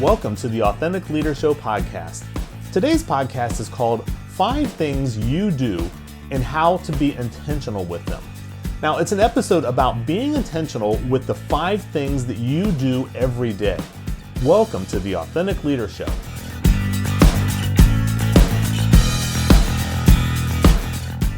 Welcome to the Authentic Leader Show podcast. Today's podcast is called 5 Things You Do and How to Be Intentional with Them. Now, it's an episode about being intentional with the 5 things that you do every day. Welcome to the Authentic Leader Show.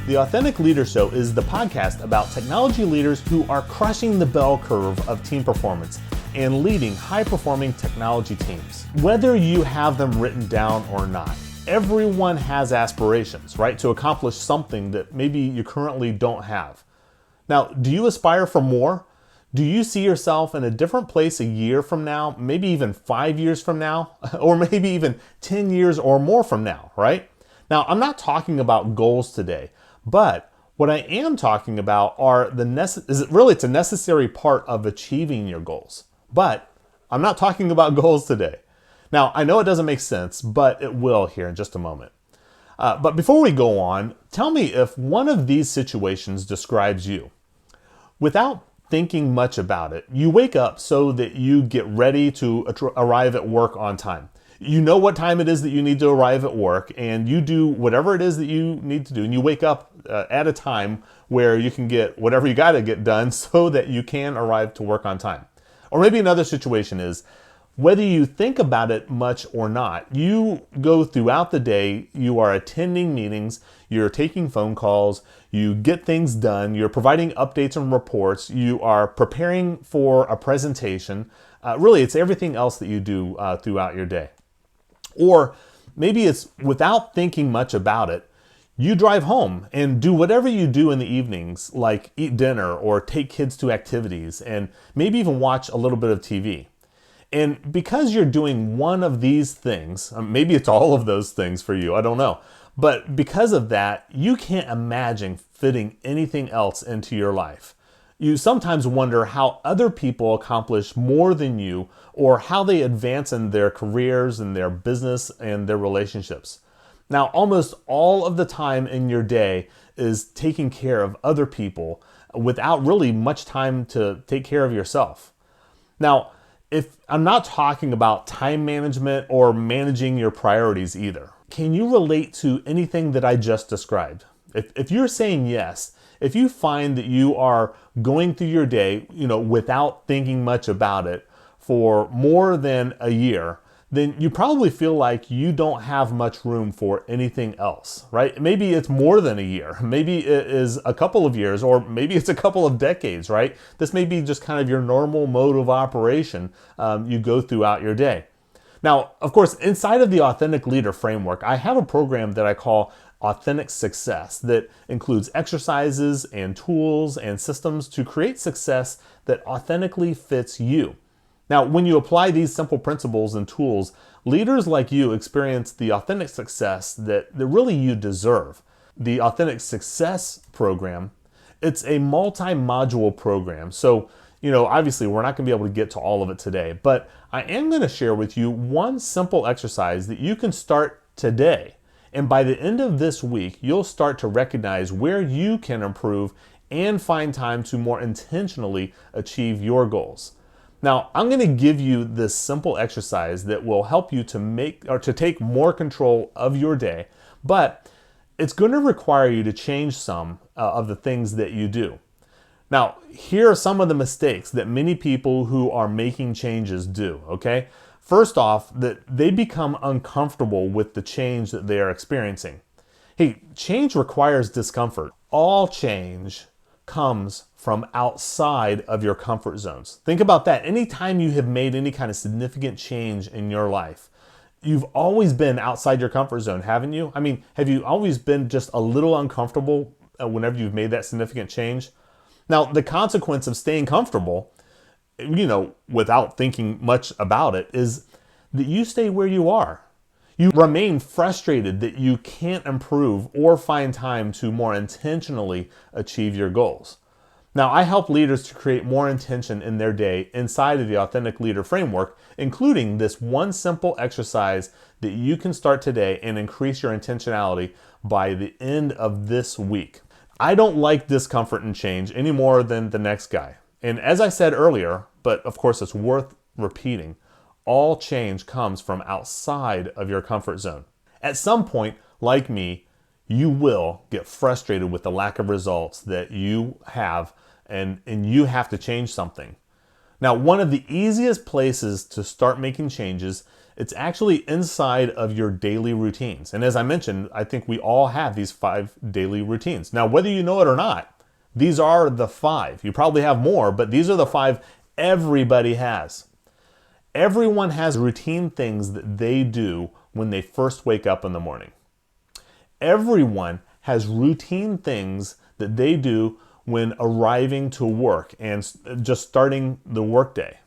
The Authentic Leader Show is the podcast about technology leaders who are crushing the bell curve of team performance and leading high-performing technology teams. Whether you have them written down or not, everyone has aspirations, right, to accomplish something that maybe you currently don't have. Now, do you aspire for more? Do you see yourself in a different place a year from now, maybe even 5 years from now, or maybe even 10 years or more from now, right? Now, I'm not talking about goals today, but what I am talking about are it's a necessary part of achieving your goals. But I'm not talking about goals today. Now, I know it doesn't make sense, but it will here in just a moment. But before we go on, tell me if one of these situations describes you. Without thinking much about it, you wake up so that you get ready to arrive at work on time. You know what time it is that you need to arrive at work, and you do whatever it is that you need to do, and you wake up at a time where you can get whatever you got to get done so that you can arrive to work on time. Or maybe another situation is, whether you think about it much or not, you go throughout the day, you are attending meetings, you're taking phone calls, you get things done, you're providing updates and reports, you are preparing for a presentation. Really, it's everything else that you do throughout your day. Or maybe it's without thinking much about it, you drive home and do whatever you do in the evenings, like eat dinner or take kids to activities and maybe even watch a little bit of TV. And because you're doing one of these things, maybe it's all of those things for you, I don't know. But because of that, you can't imagine fitting anything else into your life. You sometimes wonder how other people accomplish more than you or how they advance in their careers and their business and their relationships. Now, almost all of the time in your day is taking care of other people without really much time to take care of yourself. Now, if I'm not talking about time management or managing your priorities either. Can you relate to anything that I just described? If you're saying yes, if you find that you are going through your day, without thinking much about it for more than a year, then you probably feel like you don't have much room for anything else, right? Maybe it's more than a year. Maybe it is a couple of years, or maybe it's a couple of decades, right? This may be just kind of your normal mode of operation you go throughout your day. Now, of course, inside of the Authentic Leader framework, I have a program that I call Authentic Success that includes exercises and tools and systems to create success that authentically fits you. Now, when you apply these simple principles and tools, leaders like you experience the authentic success that really you deserve. The Authentic Success program, it's a multi-module program. So, obviously we're not going to be able to get to all of it today, but I am going to share with you one simple exercise that you can start today. And by the end of this week, you'll start to recognize where you can improve and find time to more intentionally achieve your goals. Now, I'm going to give you this simple exercise that will help you to take more control of your day, but it's going to require you to change some of the things that you do. Now, here are some of the mistakes that many people who are making changes do, okay? First off, that they become uncomfortable with the change that they are experiencing. Hey, change requires discomfort. All change comes from outside of your comfort zones. Think about that. Anytime you have made any kind of significant change in your life, you've always been outside your comfort zone, haven't you? I mean, have you always been just a little uncomfortable whenever you've made that significant change? Now, the consequence of staying comfortable, without thinking much about it, is that you stay where you are. You remain frustrated that you can't improve or find time to more intentionally achieve your goals. Now, I help leaders to create more intention in their day inside of the Authentic Leader framework, including this one simple exercise that you can start today and increase your intentionality by the end of this week. I don't like discomfort and change any more than the next guy. And as I said earlier, but of course it's worth repeating, all change comes from outside of your comfort zone. At some point, like me, you will get frustrated with the lack of results that you have, and you have to change something. Now, one of the easiest places to start making changes, it's actually inside of your daily routines. And as I mentioned, I think we all have these 5 daily routines. Now, whether you know it or not, these are the 5. You probably have more, but these are the 5 everybody has. Everyone has routine things that they do when they first wake up in the morning. Everyone has routine things that they do when arriving to work and just starting the workday.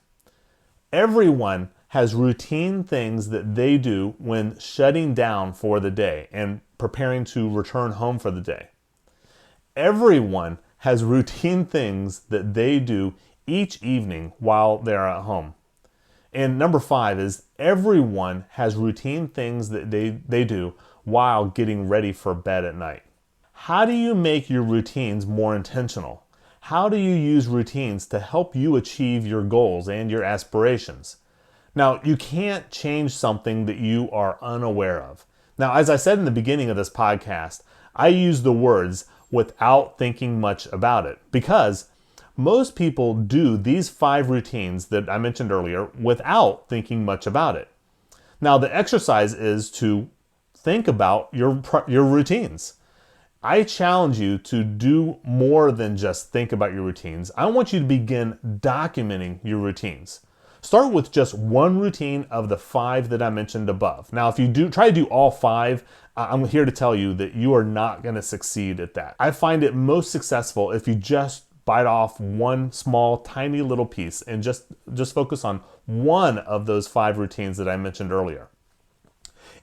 Everyone has routine things that they do when shutting down for the day and preparing to return home for the day. Everyone has routine things that they do each evening while they're at home. And number 5 is everyone has routine things that they do while getting ready for bed at night. How do you make your routines more intentional? How do you use routines to help you achieve your goals and your aspirations? Now, you can't change something that you are unaware of. Now, as I said in the beginning of this podcast, I use the words without thinking much about it because most people do these 5 routines that I mentioned earlier without thinking much about it. Now, the exercise is to think about your routines. I challenge you to do more than just think about your routines. I want you to begin documenting your routines. Start with just one routine of the 5 that I mentioned above. Now, if you try to do all 5, I'm here to tell you that you are not going to succeed at that. I find it most successful if you just bite off one small, tiny little piece and just focus on one of those 5 routines that I mentioned earlier.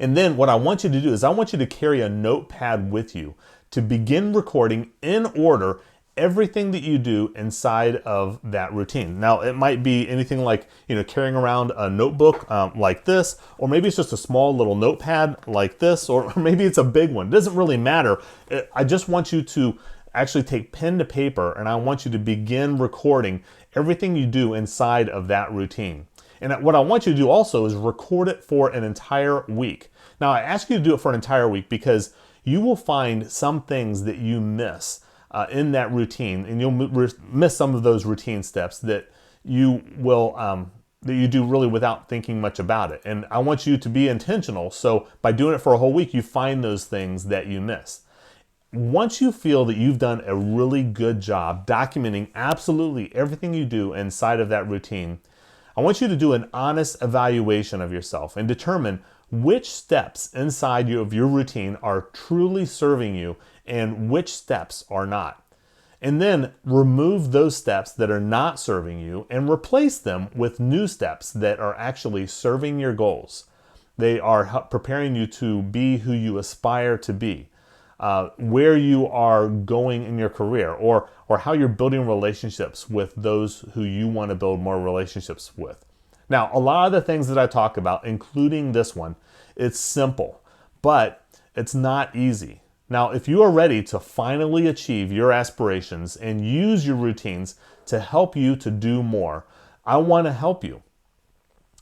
And then what I want you to do is I want you to carry a notepad with you to begin recording in order everything that you do inside of that routine. Now, it might be anything like, carrying around a notebook like this, or maybe it's just a small little notepad like this, or maybe it's a big one. It doesn't really matter. I just want you to actually take pen to paper, and I want you to begin recording everything you do inside of that routine. And what I want you to do also is record it for an entire week. Now, I ask you to do it for an entire week because you will find some things that you miss in that routine, and you'll miss some of those routine steps that you will that you do really without thinking much about it. And I want you to be intentional. So by doing it for a whole week, you find those things that you miss. Once you feel that you've done a really good job documenting absolutely everything you do inside of that routine, I want you to do an honest evaluation of yourself and determine which steps inside of your routine are truly serving you and which steps are not. And then remove those steps that are not serving you and replace them with new steps that are actually serving your goals. They are preparing you to be who you aspire to be, where you are going in your career, or how you're building relationships with those who you want to build more relationships with. Now, a lot of the things that I talk about, including this one, it's simple, but it's not easy. Now, if you are ready to finally achieve your aspirations and use your routines to help you to do more, I want to help you.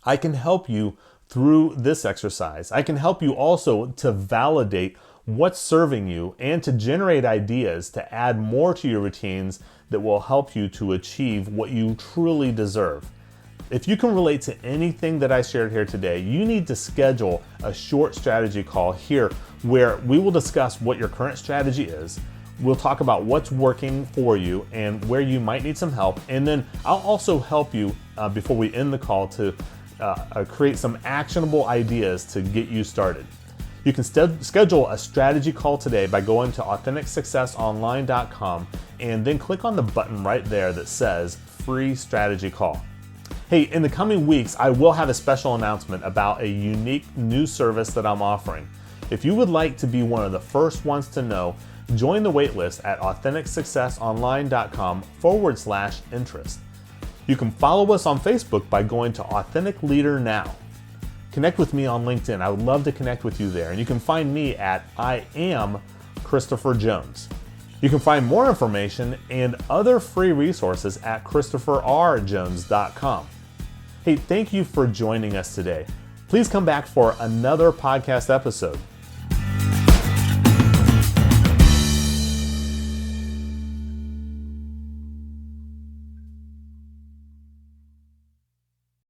I can help you through this exercise. I can help you also to validate what's serving you and to generate ideas to add more to your routines that will help you to achieve what you truly deserve. If you can relate to anything that I shared here today, you need to schedule a short strategy call here where we will discuss what your current strategy is. We'll talk about what's working for you and where you might need some help. And then I'll also help you before we end the call to create some actionable ideas to get you started. You can schedule a strategy call today by going to AuthenticSuccessOnline.com and then click on the button right there that says Free Strategy Call. Hey, in the coming weeks, I will have a special announcement about a unique new service that I'm offering. If you would like to be one of the first ones to know, join the waitlist at AuthenticSuccessOnline.com/interest. You can follow us on Facebook by going to Authentic Leader Now. Connect with me on LinkedIn. I would love to connect with you there. And you can find me at I am Christopher Jones. You can find more information and other free resources at ChristopherRJones.com. Hey, thank you for joining us today. Please come back for another podcast episode.